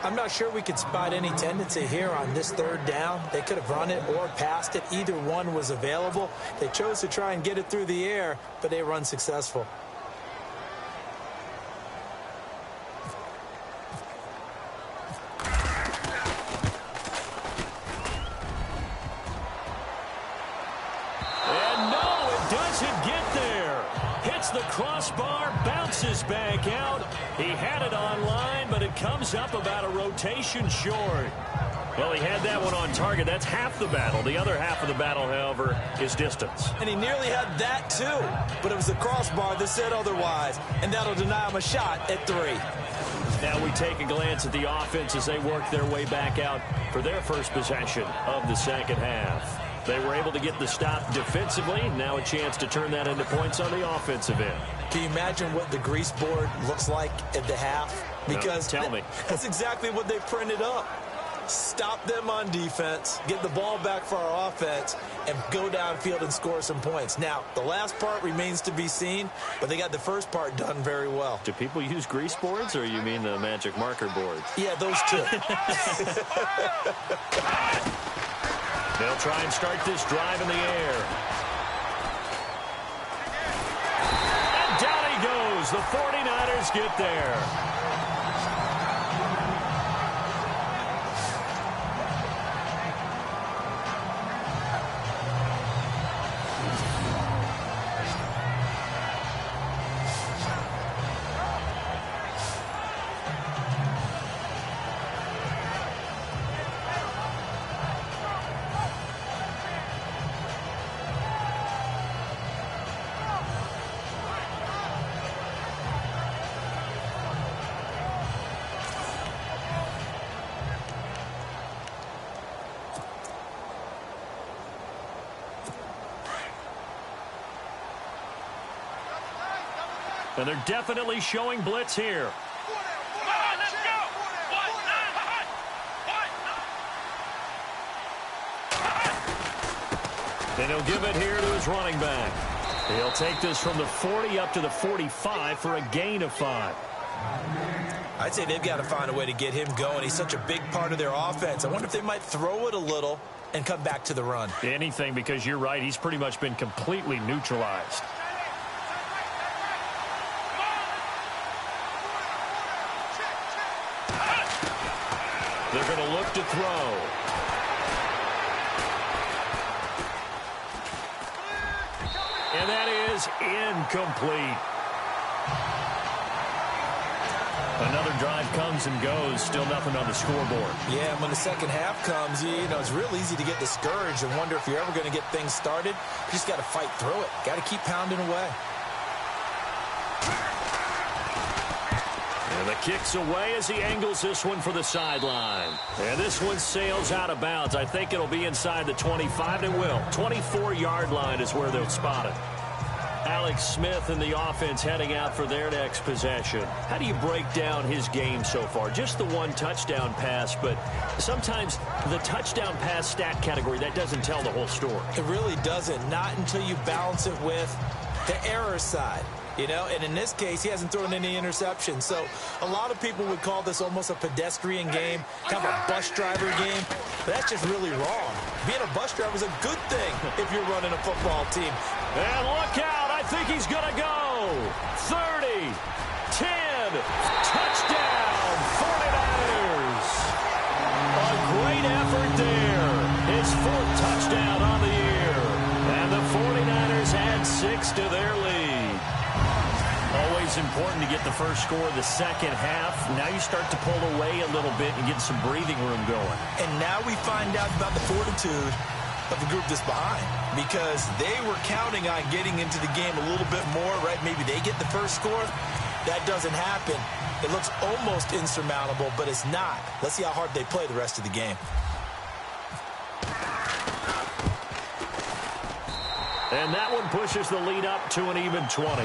I'm not sure we could spot any tendency here on this 3rd down. They could have run it or passed it. Either one was available. They chose to try and get it through the air, but they were unsuccessful. And no, it doesn't get there. Hits the crossbar, bounces back out. He had it on line, but it comes up about a rotation short. Well, he had that one on target. That's half the battle. The other half of the battle, however, is distance. And he nearly had that, too. But it was the crossbar that said otherwise, and that'll deny him a shot at 3. Now we take a glance at the offense as they work their way back out for their first possession of the 2nd half. They were able to get the stop defensively. Now a chance to turn that into points on the offensive end. Can you imagine what the grease board looks like at the half? Because no, tell me. That's exactly what they printed up. Stop them on defense, get the ball back for our offense, and go downfield and score some points. Now, the last part remains to be seen, but they got the first part done very well. Do people use grease boards, or you mean the magic marker boards? Yeah, those two. They'll try and start this drive in the air. And down he goes. The 49ers get there. And they're definitely showing blitz here. And he'll give it here to his running back. He'll take this from the 40 up to the 45 for a gain of 5. I'd say they've got to find a way to get him going. He's such a big part of their offense. I wonder if they might throw it a little and come back to the run. Anything, because you're right. He's pretty much been completely neutralized. They're going to look to throw. And that is incomplete. Another drive comes and goes. Still nothing on the scoreboard. Yeah, and when the second half comes, it's real easy to get discouraged and wonder if you're ever going to get things started. You just got to fight through it. Got to keep pounding away. And the kick's away as he angles this one for the sideline. And this one sails out of bounds. I think it'll be inside the 25, and it will. 24-yard line is where they'll spot it. Alex Smith and the offense heading out for their next possession. How do you break down his game so far? Just the one touchdown pass, but sometimes the touchdown pass stat category, that doesn't tell the whole story. It really doesn't. Not until you balance it with the error side. And in this case, he hasn't thrown any interceptions. So a lot of people would call this almost a pedestrian game, kind of a bus driver game. But that's just really wrong. Being a bus driver is a good thing if you're running a football team. And look out. I think he's going to go. 30, 10, touchdown, 49ers. A great effort there. His fourth touchdown on the year. And the 49ers add 6 to their lead. Always important to get the first score of the second half. Now you start to pull away a little bit and get some breathing room going. And now we find out about the fortitude of the group that's behind, because they were counting on getting into the game a little bit more, right? Maybe they get the first score. That doesn't happen. It looks almost insurmountable, but it's not. Let's see how hard they play the rest of the game. And that one pushes the lead up to an even 20.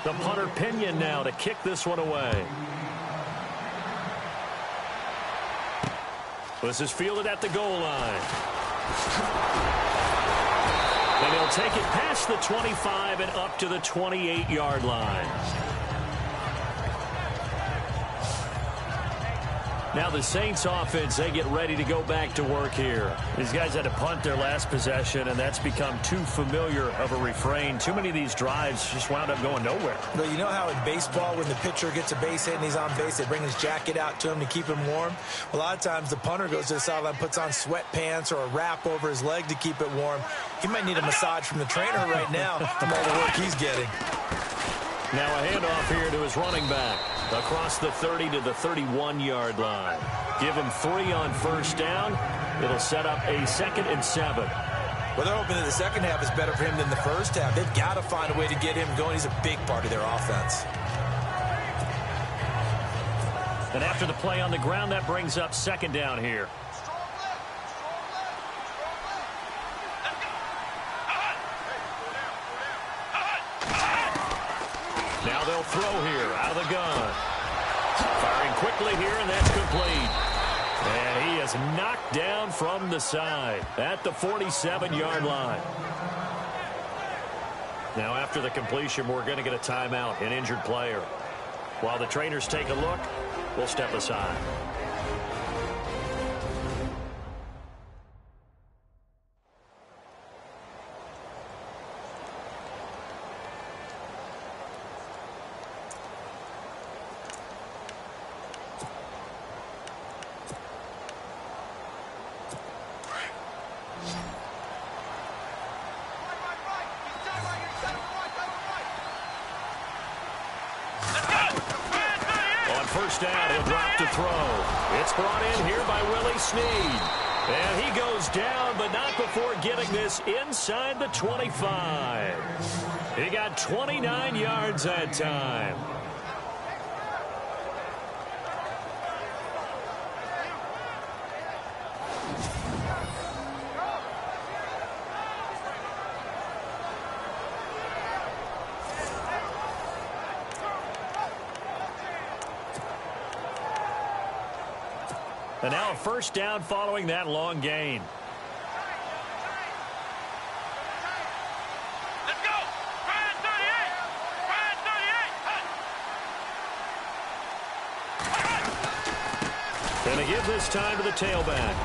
The punter Pinion now to kick this one away. This is fielded at the goal line. And he'll take it past the 25 and up to the 28-yard line. Now the Saints offense, they get ready to go back to work here. These guys had to punt their last possession, and that's become too familiar of a refrain. Too many of these drives just wound up going nowhere. But you know how in baseball, when the pitcher gets a base hit and he's on base, they bring his jacket out to him to keep him warm? A lot of times the punter goes to the sideline, puts on sweatpants or a wrap over his leg to keep it warm. He might need a massage from the trainer right now from all the work he's getting. Now a handoff here to his running back. Across the 30 to the 31-yard line. Give him 3 on first down. It'll set up a 2nd and 7. Well, they're hoping that the second half is better for him than the first half. They've got to find a way to get him going. He's a big part of their offense. And after the play on the ground, that brings up 2nd down here. Now they'll throw here out of the gun. Firing quickly here, and that's complete. And he is knocked down from the side at the 47-yard line. Now after the completion, we're going to get a timeout, an injured player. While the trainers take a look, we'll step aside. First down, he'll drop to throw. It's brought in here by Willie Snead. And he goes down, but not before getting this inside the 25. He got 29 yards that time. And now a first down following that long gain. Let's go! Ryan 38! Ryan 38! And to give this time to the tailback.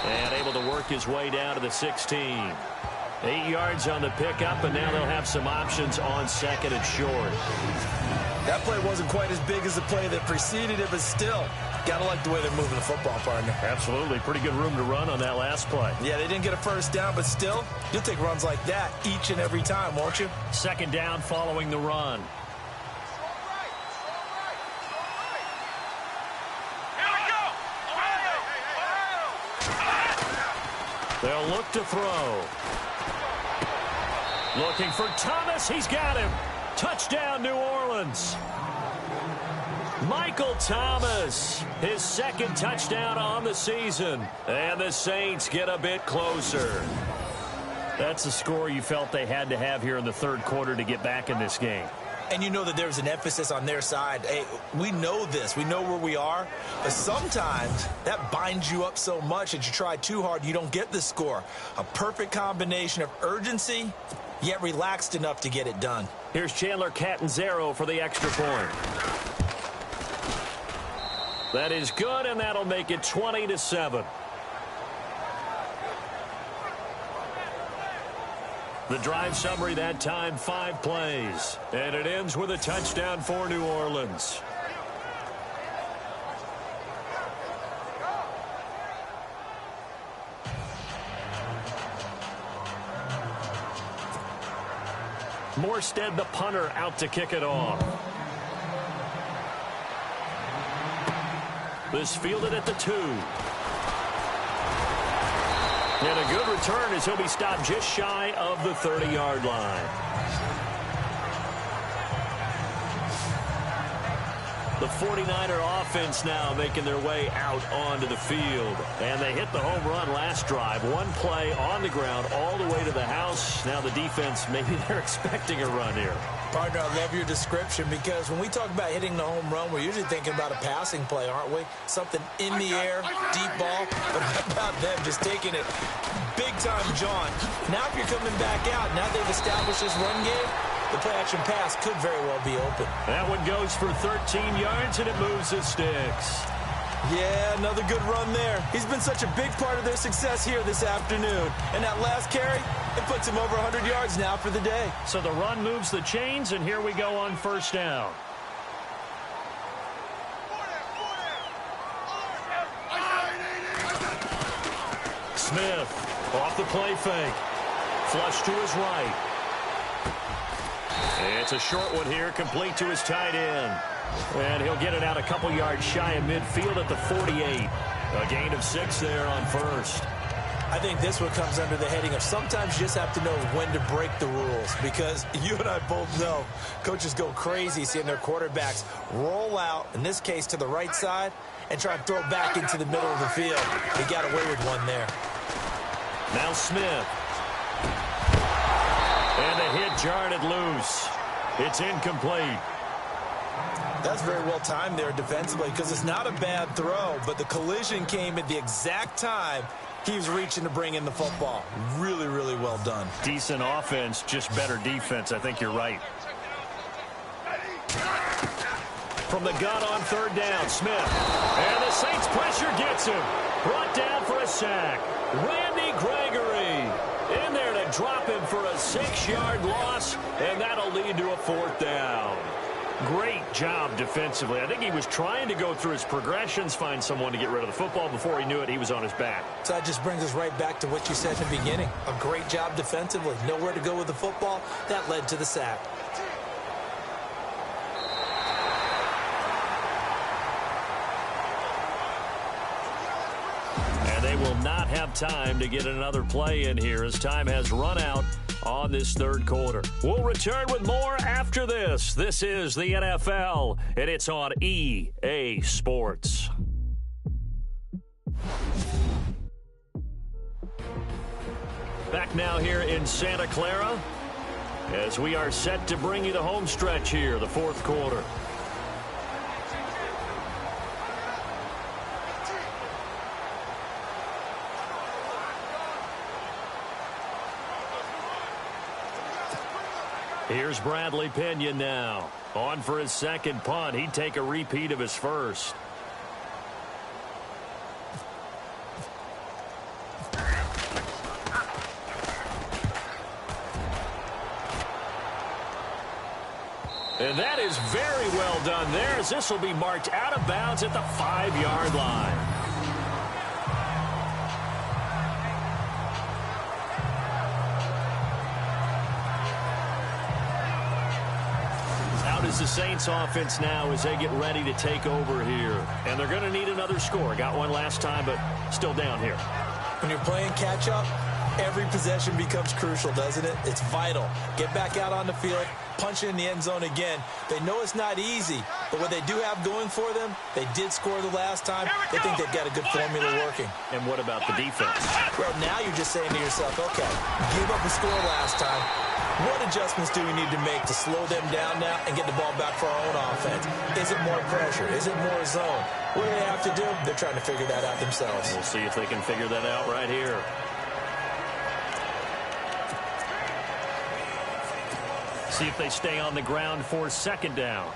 And able to work his way down to the 16. 8 yards on the pickup, and now they'll have some options on second and short. That play wasn't quite as big as the play that preceded it, but still, got to like the way they're moving the football, partner. Absolutely. Pretty good room to run on that last play. Yeah, they didn't get a first down, but still, you'll take runs like that each and every time, won't you? Second down following the run. They'll look to throw. Looking for Thomas. He's got him. Touchdown, New Orleans. Michael Thomas, his second touchdown on the season. And the Saints get a bit closer. That's the score you felt they had to have here in the third quarter to get back in this game. And you know that there's an emphasis on their side. Hey, we know this. We know where we are. But sometimes that binds you up so much that you try too hard, you don't get the score. A perfect combination of urgency, yet relaxed enough to get it done. Here's Chandler Catanzaro for the extra point. That is good, and that'll make it 20-7. The drive summary that time, 5 plays. And it ends with a touchdown for New Orleans. Morstead, the punter, out to kick it off. This fielded at the 2. And a good return as he'll be stopped just shy of the 30-yard line. The 49er offense now making their way out onto the field. And they hit the home run last drive. One play on the ground all the way to the house. Now the defense, maybe they're expecting a run here. Partner, I love your description because when we talk about hitting the home run, we're usually thinking about a passing play, aren't we? Something in the air, deep ball. But how about them just taking it big-time jaunt? Now if you're coming back out, now they've established this run game, the play-action pass could very well be open. That one goes for 13 yards, and it moves the sticks. Yeah, another good run there. He's been such a big part of their success here this afternoon. And that last carry, it puts him over 100 yards now for the day. So the run moves the chains, and here we go on first down. Smith off the play fake. Flush to his right. It's a short one here, complete to his tight end. And he'll get it out a couple yards shy of midfield at the 48. A gain of 6 there on first. I think this one comes under the heading of sometimes you just have to know when to break the rules, because you and I both know coaches go crazy seeing their quarterbacks roll out, in this case to the right side, and try and throw it back into the middle of the field. He got away with one there. Now Smith. And the hit jarred it loose. It's incomplete. That's very well timed there defensively because it's not a bad throw, but the collision came at the exact time he was reaching to bring in the football. Really, really well done. Decent offense, just better defense. I think you're right. From the gun on third down, Smith. And the Saints pressure gets him. Brought down for a sack. Randy Gregory in there to drop him for a 6-yard loss, and that'll lead to a 4th down. Great job defensively. I think he was trying to go through his progressions, find someone to get rid of the football. Before he knew it, he was on his back. So that just brings us right back to what you said in the beginning. A great job defensively. Nowhere to go with the football. That led to the sack. And they will not have time to get another play in here as time has run out on this third quarter. We'll return with more after this. This is the NFL, and it's on EA Sports. Back now here in Santa Clara as we are set to bring you the home stretch here, the fourth quarter. Here's Bradley Pinion now. On for his second punt. He'd take a repeat of his first. And that is very well done there, as this will be marked out of bounds at the 5-yard line. Out is the Saints offense now as they get ready to take over here. And they're going to need another score. Got one last time, but still down here. When you're playing catch-up, every possession becomes crucial, doesn't it? It's vital. Get back out on the field, punch it in the end zone again. They know it's not easy, but what they do have going for them, they did score the last time. They think they've got a good formula working. And what about the defense? Well, now you're just saying to yourself, okay, give up a score last time. What adjustments do we need to make to slow them down now and get the ball back for our own offense? Is it more pressure? Is it more zone? What do they have to do? They're trying to figure that out themselves. We'll see if they can figure that out right here. See if they stay on the ground for second down.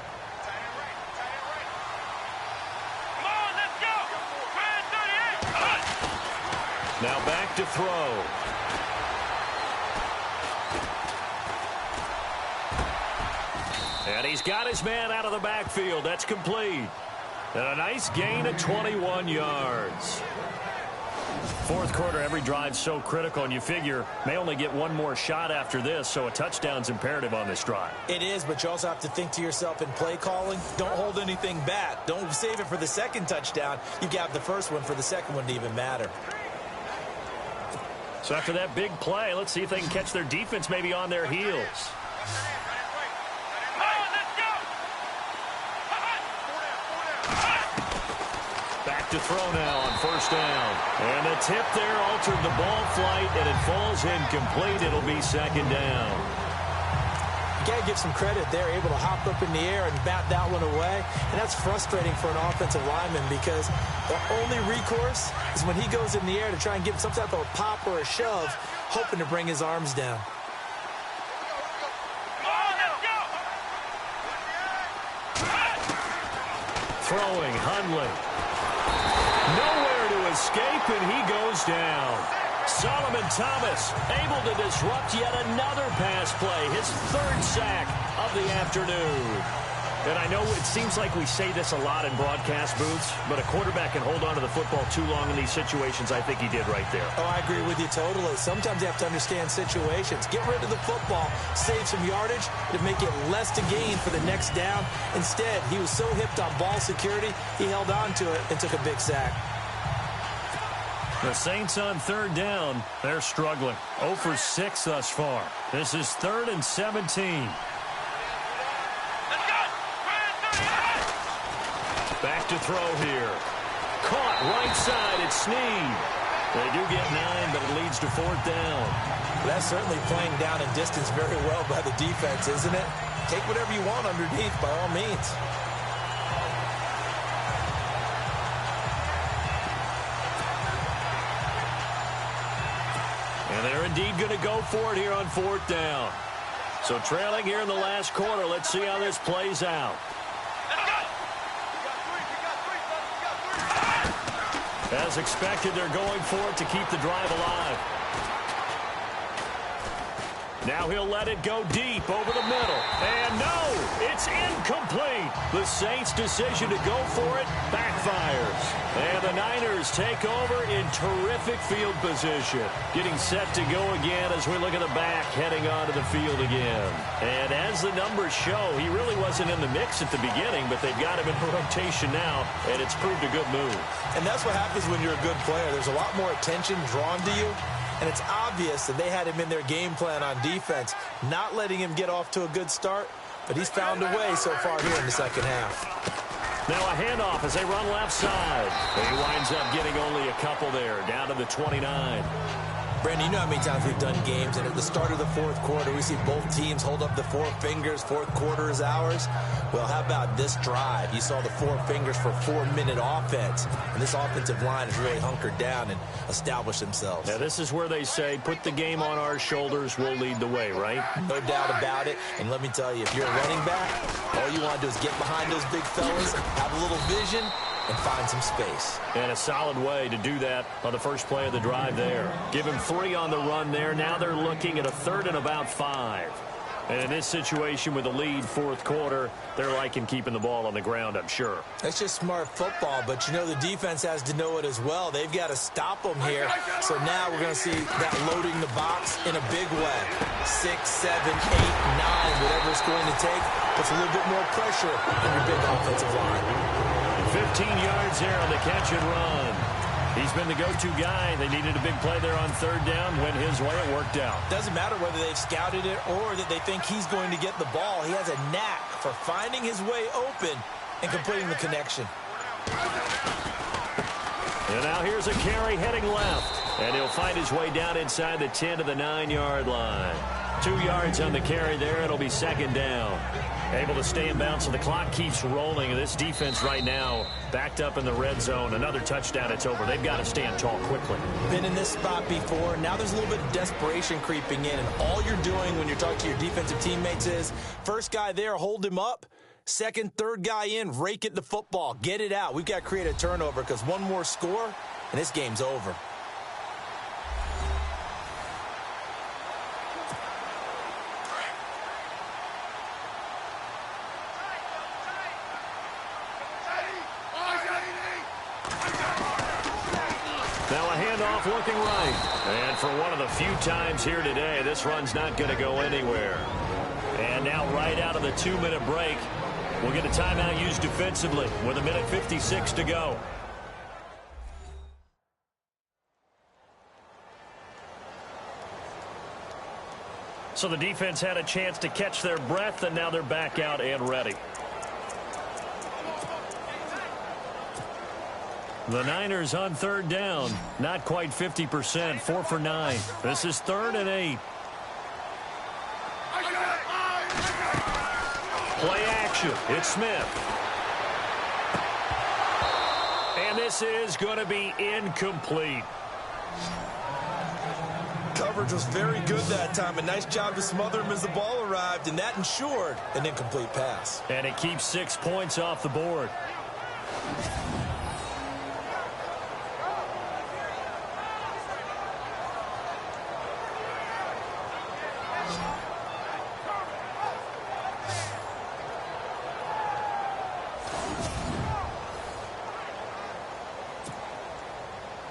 Come on, let's go. 38. Now back to throw. And he's got his man out of the backfield. That's complete. And a nice gain of 21 yards. Fourth quarter, every drive's so critical, and you figure may only get one more shot after this, so a touchdown's imperative on this drive. It is, but you also have to think to yourself in play calling, don't hold anything back. Don't save it for the second touchdown. You got the first one for the second one to even matter. So after that big play, let's see if they can catch their defense maybe on their heels. To throw now on first down. And the tip there altered the ball flight, and it falls incomplete. It'll be second down. You got to give some credit there, able to hop up in the air and bat that one away. And that's frustrating for an offensive lineman because the only recourse is when he goes in the air to try and give some type of a pop or a shove, hoping to bring his arms down. Throwing, Hundley. Nowhere to escape, and he goes down. Solomon Thomas able to disrupt yet another pass play, his third sack of the afternoon. And I know it seems like we say this a lot in broadcast booths, but a quarterback can hold on to the football too long in these situations. I think he did right there. Oh, I agree with you totally. Sometimes you have to understand situations. Get rid of the football, save some yardage to make it less to gain for the next down. Instead, he was so hipped on ball security, he held on to it and took a big sack. The Saints on third down, they're struggling. 0 for 6 thus far. This is 3rd and 17. Back to throw here. Caught right side, it's Snead. They do get 9, but it leads to 4th down. That's certainly playing down and distance very well by the defense, isn't it? Take whatever you want underneath by all means. And they're indeed going to go for it here on 4th down. So trailing here in the last quarter, let's see how this plays out. As expected, they're going for it to keep the drive alive. Now he'll let it go deep over the middle. And no, it's incomplete. The Saints' decision to go for it backfires. And the Niners take over in terrific field position. Getting set to go again as we look at the back heading onto the field again. And as the numbers show, he really wasn't in the mix at the beginning, but they've got him in rotation now, and it's proved a good move. And that's what happens when you're a good player. There's a lot more attention drawn to you. And it's obvious that they had him in their game plan on defense, not letting him get off to a good start, but he's found a way so far here in the second half. Now a handoff as they run left side. He winds up getting only a couple there, down to the 29. Brandon, you know how many times we've done games, and at the start of the fourth quarter, we see both teams hold up the 4 fingers, fourth quarter is ours. Well, how about this drive? You saw the 4 fingers for 4-minute offense, and this offensive line has really hunkered down and established themselves. Now, this is where they say, put the game on our shoulders, we'll lead the way, right? No doubt about it, and let me tell you, if you're a running back, all you want to do is get behind those big fellas, have a little vision, and find some space. And a solid way to do that on the first play of the drive there. Give him 3 on the run there. Now they're looking at a 3rd and about 5. And in this situation with the lead, fourth quarter, they're liking keeping the ball on the ground, I'm sure. That's just smart football, but you know the defense has to know it as well. They've got to stop them here. So now we're going to see that loading the box in a big way. 6, 7, 8, 9, whatever it's going to take, puts a little bit more pressure on your big offensive line. 15 yards there on the catch and run. He's been the go-to guy. They needed a big play there on third down. Went his way. It worked out. Doesn't matter whether they've scouted it or that they think he's going to get the ball. He has a knack for finding his way open and completing the connection. And now here's a carry heading left. And he'll find his way down inside the 10 to the 9-yard line. 2 yards on the carry there. It'll be second down. Able to stay in bounds, so the clock keeps rolling. This defense right now backed up in the red zone. Another touchdown, it's over. They've got to stand tall quickly. Been in this spot before. Now there's a little bit of desperation creeping in, and all you're doing when you're talking to your defensive teammates is first guy there, hold him up. Second, third guy in, rake it the football. Get it out. We've got to create a turnover because one more score, and this game's over. Now a handoff looking right. And for one of the few times here today, this run's not going to go anywhere. And now right out of the 2-minute break, we'll get a timeout used defensively with 1:56 to go. So the defense had a chance to catch their breath, and now they're back out and ready. The Niners on third down, not quite 50%, 4 for 9. This is 3rd and 8. Play action, it's Smith. And this is going to be incomplete. Coverage was very good that time. A nice job to smother him as the ball arrived, and that ensured an incomplete pass. And it keeps 6 points off the board.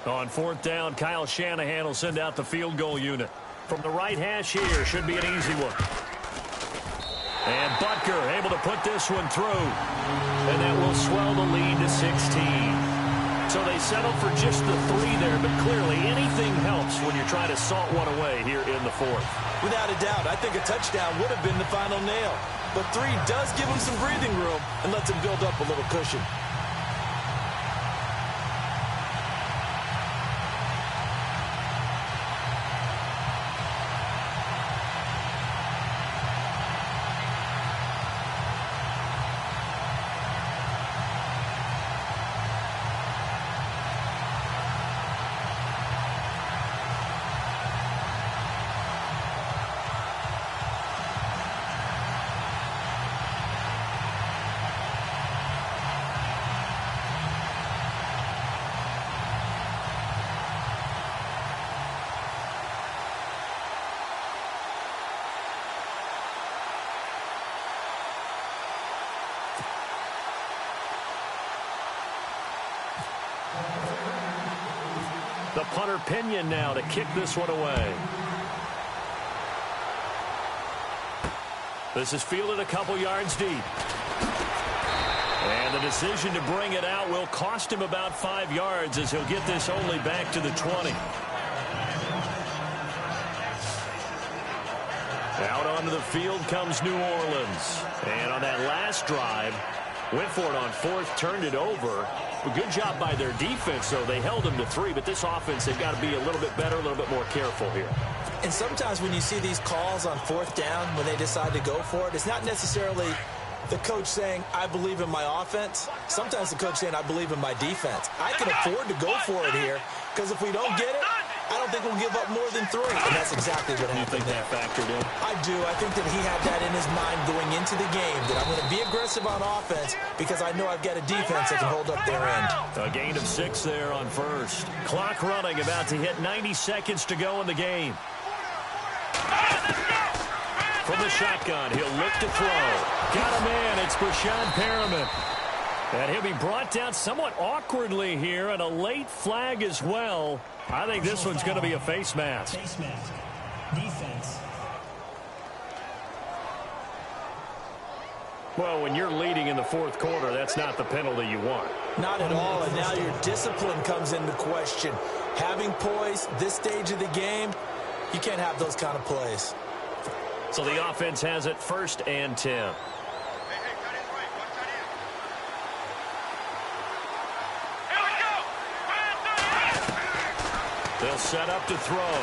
On 4th down, Kyle Shanahan will send out the field goal unit. From the right hash here, should be an easy one. And Butker able to put this one through. And that will swell the lead to 16. So they settled for just the 3 there, but clearly anything helps when you're trying to salt one away here in the 4th. Without a doubt, I think a touchdown would have been the final nail. But 3 does give them some breathing room and lets them build up a little cushion. The punter Pinion now to kick this one away. This is fielded a couple yards deep. And the decision to bring it out will cost him about 5 yards as he'll get this only back to the 20. Out onto the field comes New Orleans. And on that last drive, went for it on 4th, turned it over. A good job by their defense, though. They held them to 3, but this offense, they've got to be a little bit better, a little bit more careful here. And sometimes when you see these calls on 4th down, when they decide to go for it, it's not necessarily the coach saying, I believe in my offense. Sometimes the coach saying, I believe in my defense. I can afford to go for it here, because if we don't get it, I don't think we'll give up more than 3. And that's exactly what happened. You think that factored in? I do. I think that he had that in his mind going into the game, that I'm going to be aggressive on offense because I know I've got a defense that can hold up their end. A gain of 6 there on 1st. Clock running, about to hit 90 seconds to go in the game. from the shotgun. He'll look to throw. Got a man. It's Brashad Perriman. And he'll be brought down somewhat awkwardly here, and a late flag as well. I think this one's going to be a face mask. Face mask. Defense. Well, when you're leading in the fourth quarter, that's not the penalty you want. Not at all, and now your discipline comes into question. Having poise this stage of the game, you can't have those kind of plays. So the offense has it 1st and 10. They'll set up to throw.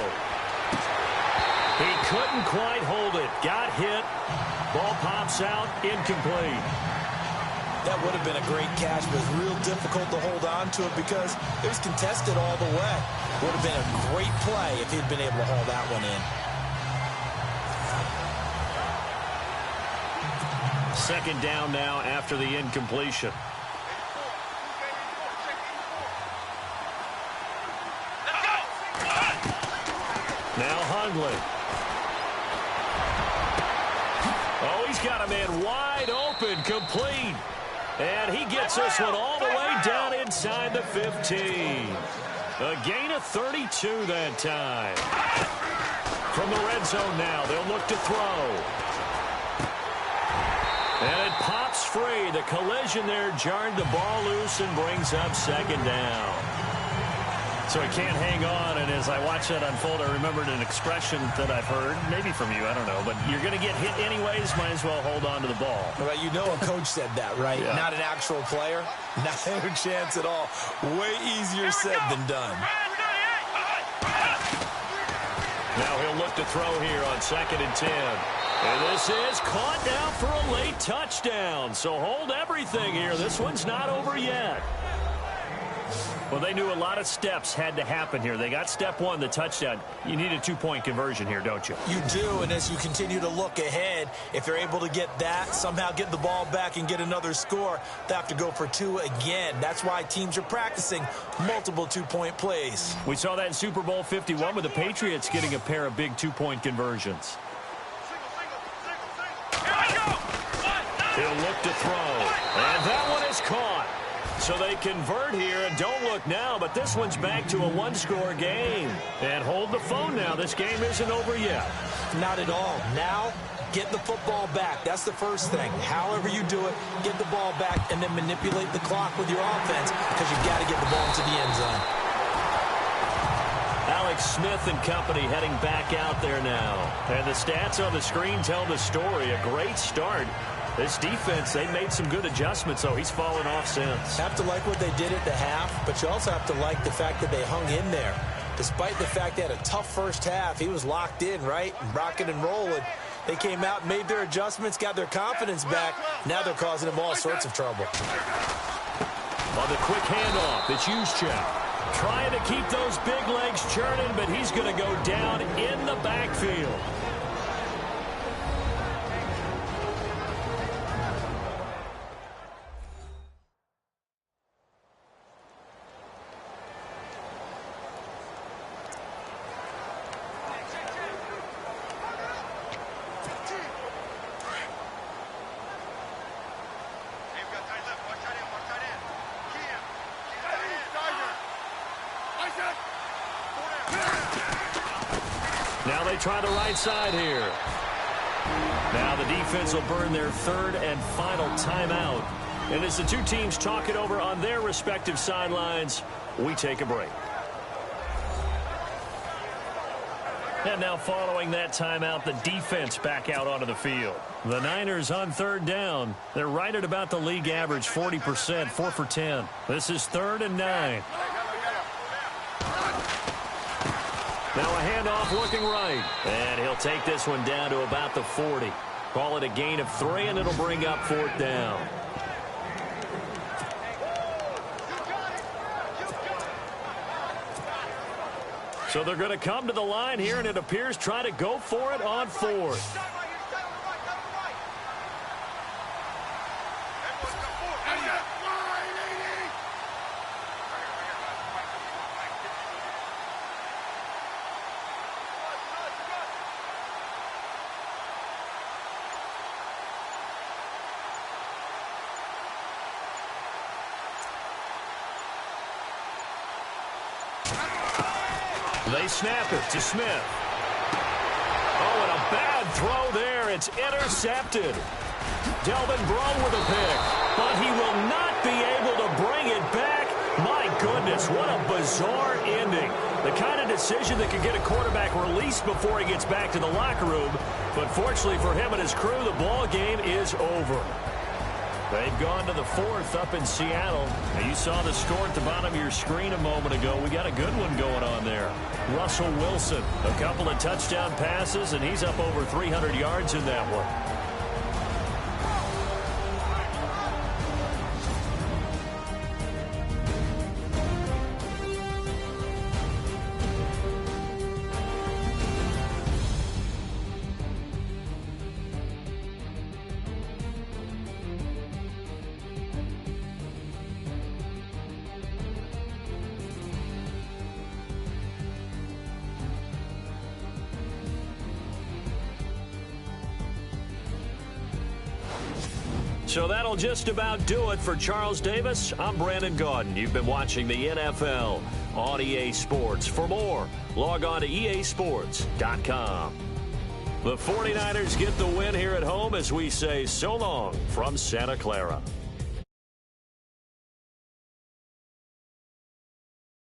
He couldn't quite hold it. Got hit. Ball pops out. Incomplete. That would have been a great catch, but it's real difficult to hold on to it because it was contested all the way. Would have been a great play if he'd been able to haul that one in. 2nd down now after the incompletion. Now Hundley. Oh, he's got a man wide open, complete. And he gets this one all the way down inside the 15. A gain of 32 that time. From the red zone now, they'll look to throw. And it pops free. The collision there jarred the ball loose and brings up 2nd down. So he can't hang on, and as I watch that unfold, I remembered an expression that I've heard, maybe from you, I don't know, but you're going to get hit anyways, might as well hold on to the ball. Well, you know a coach said that, right? Yeah. Not an actual player. Not a chance at all. Way easier said than done. Now he'll look to throw here on 2nd and 10. And this is caught down for a late touchdown. So hold everything here. This one's not over yet. Well, they knew a lot of steps had to happen here. They got step 1, the touchdown. You need a 2-point conversion here, don't you? You do, and as you continue to look ahead, if they're able to get that, somehow get the ball back and get another score, they have to go for 2 again. That's why teams are practicing multiple 2-point plays. We saw that in Super Bowl 51 with the Patriots getting a pair of big 2-point conversions. He'll look to throw, and that one is caught. So they convert here, and don't look now, but this one's back to a 1-score game. And hold the phone now. This game isn't over yet. Not at all. Now, get the football back. That's the first thing. However you do it, get the ball back and then manipulate the clock with your offense because you've got to get the ball into the end zone. Alex Smith and company heading back out there now. And the stats on the screen tell the story. A great start. This defense, they made some good adjustments, so he's fallen off since. Have to like what they did at the half, but you also have to like the fact that they hung in there. Despite the fact they had a tough first half, he was locked in, right? And rocking and rolling. They came out, made their adjustments, got their confidence back. Now they're causing him all sorts of trouble. On the quick handoff, it's Juszczyk. Trying to keep those big legs churning, but he's going to go down in the backfield. Now they try the right side here. Now the defense will burn their 3rd and final timeout. And as the two teams talk it over on their respective sidelines, we take a break. And now following that timeout, the defense back out onto the field. The Niners on 3rd down. They're right at about the league average, 40%, 4 for 10. This is 3rd and 9. Now a handoff looking right. And he'll take this one down to about the 40. Call it a gain of 3, and it'll bring up 4th down. So they're going to come to the line here, and it appears try to go for it on 4th. They snap it to Smith. Oh, and a bad throw there. It's intercepted. Delvin Breaux with a pick, but he will not be able to bring it back. My goodness, what a bizarre ending. The kind of decision that could get a quarterback released before he gets back to the locker room. But fortunately for him and his crew, the ball game is over. They've gone to the fourth up in Seattle. Now, you saw the score at the bottom of your screen a moment ago. We got a good one going on there. Russell Wilson, a couple of touchdown passes, and he's up over 300 yards in that one. So that'll just about do it for Charles Davis. I'm Brandon Gaudin. You've been watching the NFL on EA Sports. For more, log on to easports.com. The 49ers get the win here at home as we say so long from Santa Clara.